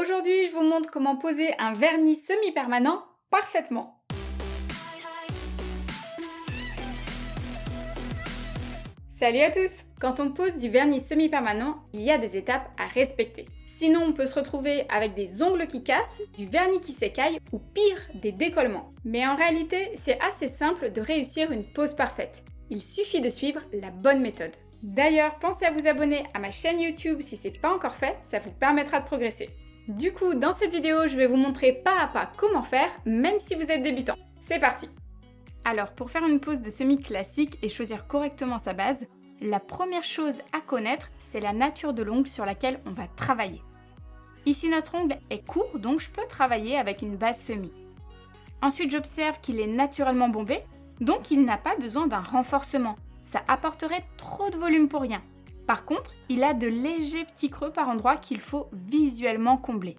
Aujourd'hui, je vous montre comment poser un vernis semi-permanent parfaitement. Salut à tous! Quand on pose du vernis semi-permanent, il y a des étapes à respecter. Sinon, on peut se retrouver avec des ongles qui cassent, du vernis qui s'écaille ou pire, des décollements. Mais en réalité, c'est assez simple de réussir une pose parfaite. Il suffit de suivre la bonne méthode. D'ailleurs, pensez à vous abonner à ma chaîne YouTube si c'est pas encore fait, ça vous permettra de progresser. Du coup, dans cette vidéo, je vais vous montrer pas à pas comment faire, même si vous êtes débutant. C'est parti! Alors, pour faire une pose de semi classique et choisir correctement sa base, la première chose à connaître, c'est la nature de l'ongle sur laquelle on va travailler. Ici, notre ongle est court, donc je peux travailler avec une base semi. Ensuite, j'observe qu'il est naturellement bombé, donc il n'a pas besoin d'un renforcement. Ça apporterait trop de volume pour rien. Par contre, il a de légers petits creux par endroits qu'il faut visuellement combler.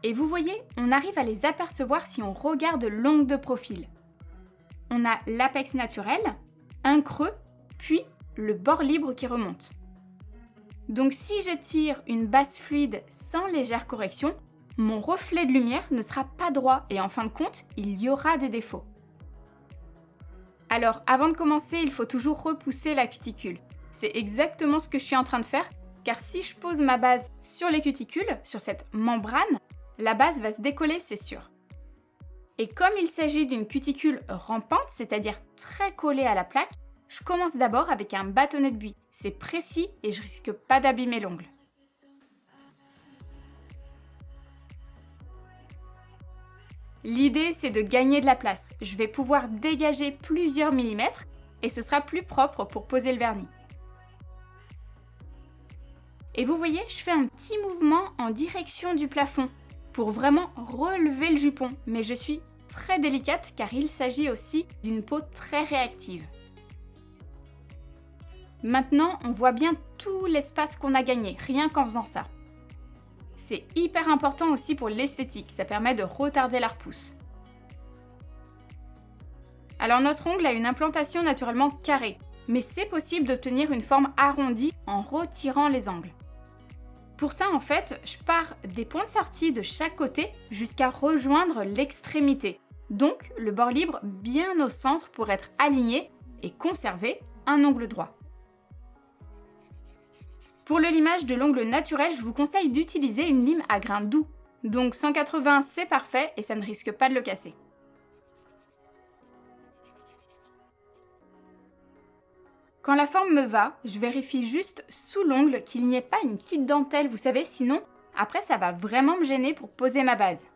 Et vous voyez, on arrive à les apercevoir si on regarde l'ongle de profil. On a l'apex naturel, un creux, puis le bord libre qui remonte. Donc si j'étire une base fluide sans légère correction, mon reflet de lumière ne sera pas droit et en fin de compte, il y aura des défauts. Alors avant de commencer, il faut toujours repousser la cuticule. C'est exactement ce que je suis en train de faire, car si je pose ma base sur les cuticules, sur cette membrane, la base va se décoller, c'est sûr. Et comme il s'agit d'une cuticule rampante, c'est-à-dire très collée à la plaque, je commence d'abord avec un bâtonnet de buis. C'est précis et je risque pas d'abîmer l'ongle. L'idée, c'est de gagner de la place. Je vais pouvoir dégager plusieurs millimètres et ce sera plus propre pour poser le vernis. Et vous voyez, je fais un petit mouvement en direction du plafond pour vraiment relever le jupon. Mais je suis très délicate car il s'agit aussi d'une peau très réactive. Maintenant, on voit bien tout l'espace qu'on a gagné, rien qu'en faisant ça. C'est hyper important aussi pour l'esthétique, ça permet de retarder la repousse. Alors notre ongle a une implantation naturellement carrée, mais c'est possible d'obtenir une forme arrondie en retirant les angles. Pour ça, en fait, je pars des points de sortie de chaque côté jusqu'à rejoindre l'extrémité. Donc, le bord libre bien au centre pour être aligné et conserver un ongle droit. Pour le limage de l'ongle naturel, je vous conseille d'utiliser une lime à grain doux. Donc 180, c'est parfait et ça ne risque pas de le casser. Quand la forme me va, je vérifie juste sous l'ongle qu'il n'y ait pas une petite dentelle, vous savez, sinon, après ça va vraiment me gêner pour poser ma base.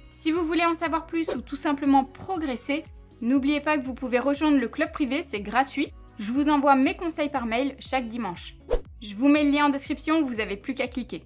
Si vous voulez en savoir plus ou tout simplement progresser, n'oubliez pas que vous pouvez rejoindre le club privé, c'est gratuit. Je vous envoie mes conseils par mail chaque dimanche. Je vous mets le lien en description, vous n'avez plus qu'à cliquer.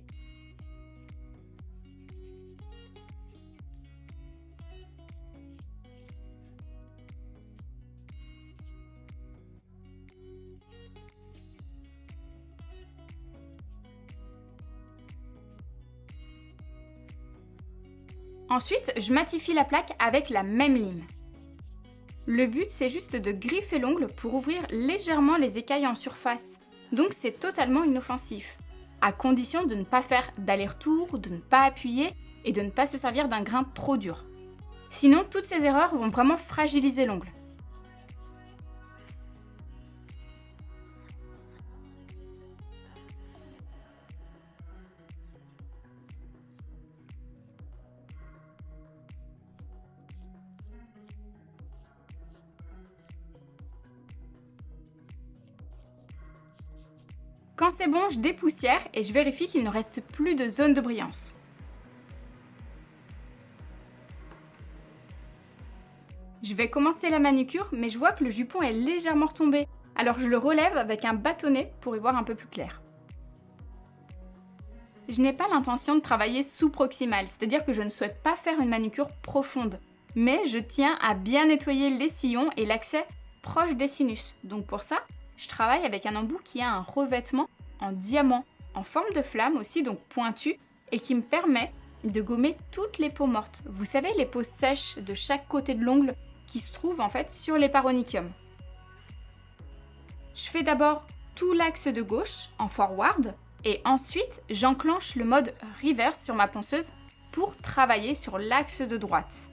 Ensuite, je matifie la plaque avec la même lime. Le but, c'est juste de griffer l'ongle pour ouvrir légèrement les écailles en surface. Donc c'est totalement inoffensif. À condition de ne pas faire d'aller-retour, de ne pas appuyer et de ne pas se servir d'un grain trop dur. Sinon, toutes ces erreurs vont vraiment fragiliser l'ongle. Quand c'est bon, je dépoussière et je vérifie qu'il ne reste plus de zone de brillance. Je vais commencer la manucure, mais je vois que le jupon est légèrement retombé. Alors je le relève avec un bâtonnet pour y voir un peu plus clair. Je n'ai pas l'intention de travailler sous proximal, c'est-à-dire que je ne souhaite pas faire une manucure profonde. Mais je tiens à bien nettoyer les sillons et l'accès proche des sinus. Donc pour ça, je travaille avec un embout qui a un revêtement en diamant, en forme de flamme aussi, donc pointu, et qui me permet de gommer toutes les peaux mortes. Vous savez, les peaux sèches de chaque côté de l'ongle qui se trouvent en fait sur les paronychiums. Je fais d'abord tout l'axe de gauche en forward et ensuite j'enclenche le mode reverse sur ma ponceuse pour travailler sur l'axe de droite.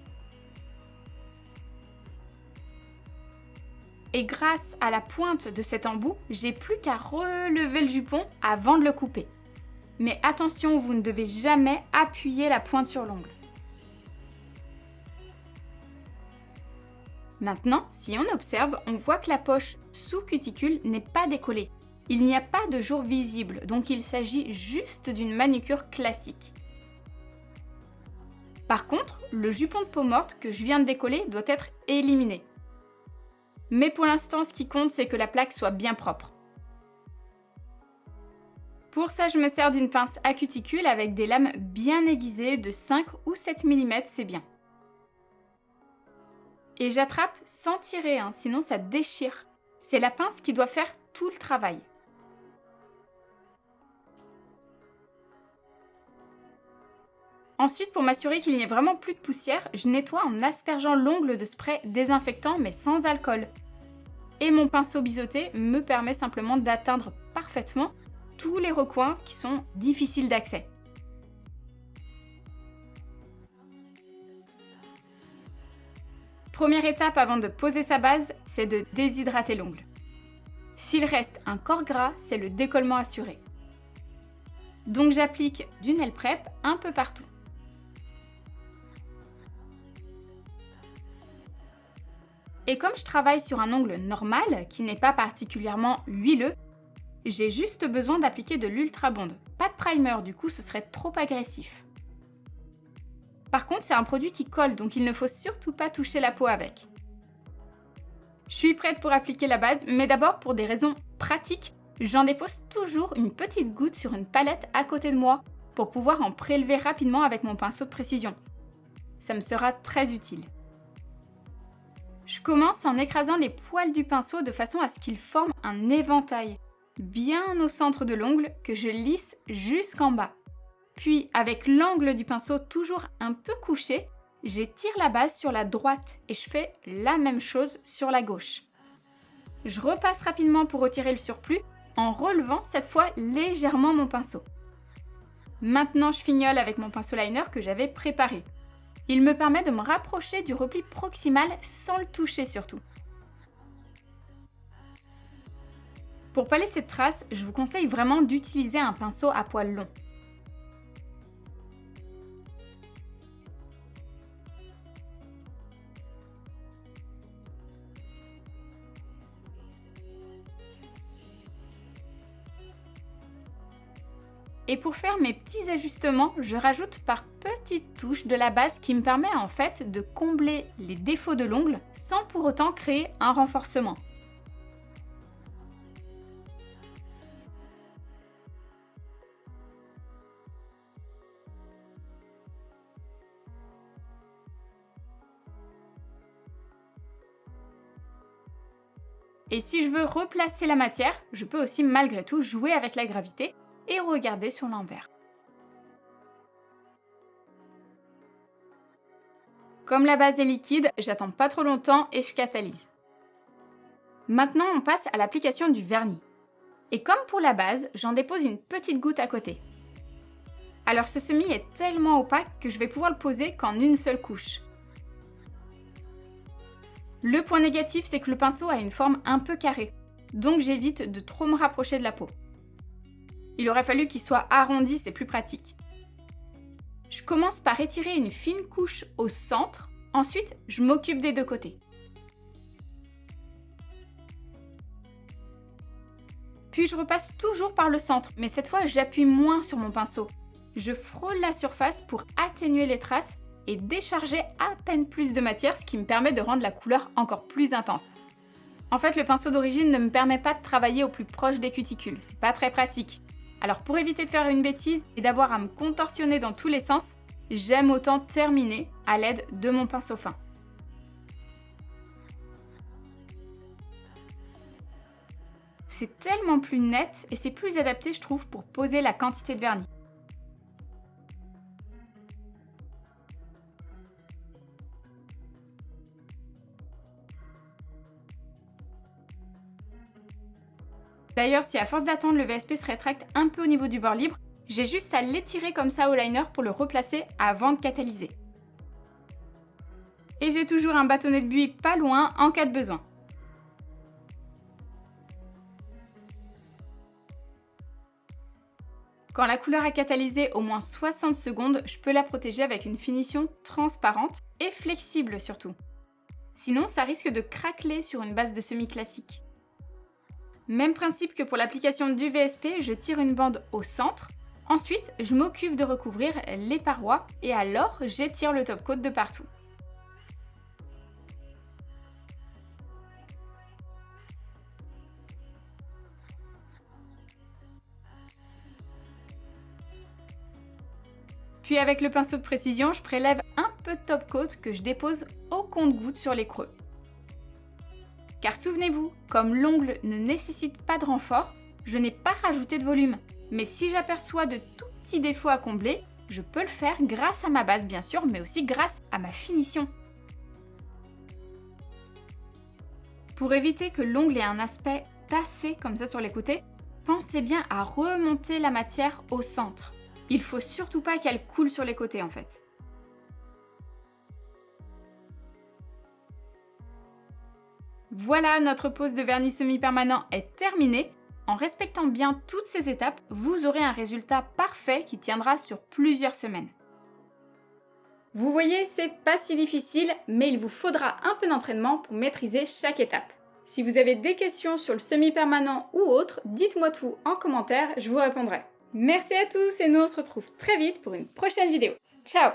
Et grâce à la pointe de cet embout, j'ai plus qu'à relever le jupon avant de le couper. Mais attention, vous ne devez jamais appuyer la pointe sur l'ongle. Maintenant, si on observe, on voit que la poche sous cuticule n'est pas décollée. Il n'y a pas de jour visible, donc il s'agit juste d'une manucure classique. Par contre, le jupon de peau morte que je viens de décoller doit être éliminé. Mais pour l'instant, ce qui compte, c'est que la plaque soit bien propre. Pour ça, je me sers d'une pince à cuticule avec des lames bien aiguisées de 5 ou 7 mm, c'est bien. Et j'attrape sans tirer, sinon ça déchire. C'est la pince qui doit faire tout le travail. Ensuite, pour m'assurer qu'il n'y ait vraiment plus de poussière, je nettoie en aspergeant l'ongle de spray désinfectant mais sans alcool. Et mon pinceau biseauté me permet simplement d'atteindre parfaitement tous les recoins qui sont difficiles d'accès. Première étape avant de poser sa base, c'est de déshydrater l'ongle. S'il reste un corps gras, c'est le décollement assuré. Donc j'applique du nail prep un peu partout. Et comme je travaille sur un ongle normal, qui n'est pas particulièrement huileux, j'ai juste besoin d'appliquer de l'Ultra Bond. Pas de primer, du coup ce serait trop agressif. Par contre, c'est un produit qui colle, donc il ne faut surtout pas toucher la peau avec. Je suis prête pour appliquer la base, mais d'abord pour des raisons pratiques, j'en dépose toujours une petite goutte sur une palette à côté de moi pour pouvoir en prélever rapidement avec mon pinceau de précision. Ça me sera très utile. Je commence en écrasant les poils du pinceau de façon à ce qu'ils forment un éventail, bien au centre de l'ongle que je lisse jusqu'en bas. Puis, avec l'angle du pinceau toujours un peu couché, j'étire la base sur la droite et je fais la même chose sur la gauche. Je repasse rapidement pour retirer le surplus en relevant cette fois légèrement mon pinceau. Maintenant, je fignole avec mon pinceau liner que j'avais préparé. Il me permet de me rapprocher du repli proximal sans le toucher surtout. Pour pas laisser de traces, je vous conseille vraiment d'utiliser un pinceau à poil long. Et pour faire mes petits ajustements, je rajoute par petites touches de la base qui me permet en fait de combler les défauts de l'ongle sans pour autant créer un renforcement. Et si je veux replacer la matière, je peux aussi malgré tout jouer avec la gravité et regarder sur l'envers. Comme la base est liquide, j'attends pas trop longtemps et je catalyse. Maintenant, on passe à l'application du vernis. Et comme pour la base, j'en dépose une petite goutte à côté. Alors ce semis est tellement opaque que je vais pouvoir le poser qu'en une seule couche. Le point négatif, c'est que le pinceau a une forme un peu carrée, donc j'évite de trop me rapprocher de la peau. Il aurait fallu qu'il soit arrondi, c'est plus pratique. Je commence par étirer une fine couche au centre, ensuite je m'occupe des deux côtés. Puis je repasse toujours par le centre, mais cette fois j'appuie moins sur mon pinceau. Je frôle la surface pour atténuer les traces et décharger à peine plus de matière, ce qui me permet de rendre la couleur encore plus intense. En fait, le pinceau d'origine ne me permet pas de travailler au plus proche des cuticules, c'est pas très pratique. Alors pour éviter de faire une bêtise et d'avoir à me contorsionner dans tous les sens, j'aime autant terminer à l'aide de mon pinceau fin. C'est tellement plus net et c'est plus adapté, je trouve, pour poser la quantité de vernis. D'ailleurs, si à force d'attendre le VSP se rétracte un peu au niveau du bord libre, j'ai juste à l'étirer comme ça au liner pour le replacer avant de catalyser. Et j'ai toujours un bâtonnet de buis pas loin en cas de besoin. Quand la couleur a catalysé au moins 60 secondes, je peux la protéger avec une finition transparente et flexible surtout. Sinon, ça risque de craqueler sur une base de semis classique. Même principe que pour l'application du VSP, je tire une bande au centre. Ensuite, je m'occupe de recouvrir les parois et alors j'étire le top coat de partout. Puis avec le pinceau de précision, je prélève un peu de top coat que je dépose au compte-gouttes sur les creux. Car souvenez-vous, comme l'ongle ne nécessite pas de renfort, je n'ai pas rajouté de volume. Mais si j'aperçois de tout petits défauts à combler, je peux le faire grâce à ma base bien sûr, mais aussi grâce à ma finition. Pour éviter que l'ongle ait un aspect tassé comme ça sur les côtés, pensez bien à remonter la matière au centre. Il faut surtout pas qu'elle coule sur les côtés en fait. Voilà, notre pose de vernis semi-permanent est terminée. En respectant bien toutes ces étapes, vous aurez un résultat parfait qui tiendra sur plusieurs semaines. Vous voyez, c'est pas si difficile, mais il vous faudra un peu d'entraînement pour maîtriser chaque étape. Si vous avez des questions sur le semi-permanent ou autre, dites-moi tout en commentaire, je vous répondrai. Merci à tous et nous on se retrouve très vite pour une prochaine vidéo. Ciao!